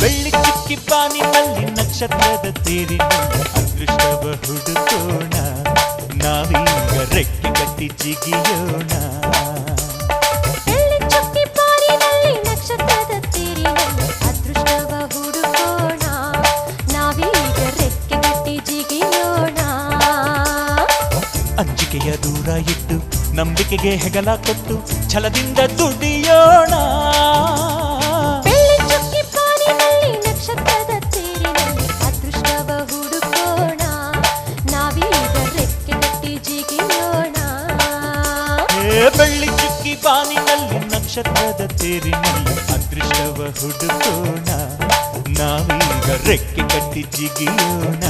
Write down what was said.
ಬೆಳ್ಳಿ ಚುಕ್ಕಿ ಬಾನಿನಲ್ಲಿ ನಕ್ಷತ್ರದ ತೇರಿನಲ್ಲಿ ಅದೃಷ್ಟವ ಹುಡುಕೋಣ ನಾವೀಗ ರೆಕ್ಕೆ ಕಟ್ಟಿ ಜಿಗಿಯೋಣ ಬೆಳ್ಳಿ ಚುಕ್ಕಿ ಬಾನಿನಲ್ಲಿ ನಕ್ಷತ್ರದ ತೇರಿನಲ್ಲಿ ಅದೃಷ್ಟವ ಹುಡುಕೋಣ ನಾವೀಗ ರೆಕ್ಕೆ ಕಟ್ಟಿ ಜಿಗಿಯೋಣ ಅಂಜಿಕೆಯ ದೂರ ಇಟ್ಟು ನಂಬಿಕೆಗೆ ಹೆಗಲ ಕೊಟ್ಟು ಛಲದಿಂದ ದುಡಿಯೋಣ ಬೆಳ್ಳಿ ಚುಕ್ಕಿ ಬಾನಿನಲ್ಲಿ ನಕ್ಷತ್ರದ ತೇರಿನಲ್ಲಿ ಅದೃಷ್ಟವ ಹುಡುಕೋಣ ನಾವೀಗ ರೆಕ್ಕೆ ಕಟ್ಟಿ ಜಿಗಿಯೋಣ ಬೆಳ್ಳಿ ಚುಕ್ಕಿ ಬಾನಿನಲ್ಲಿ ನಕ್ಷತ್ರದ ತೇರಿನಲ್ಲಿ ಅದೃಷ್ಟವ ಹುಡುಕೋಣ ನಾವೀಗ ರೆಕ್ಕೆ ಕಟ್ಟಿ ಜಿಗಿಯೋಣ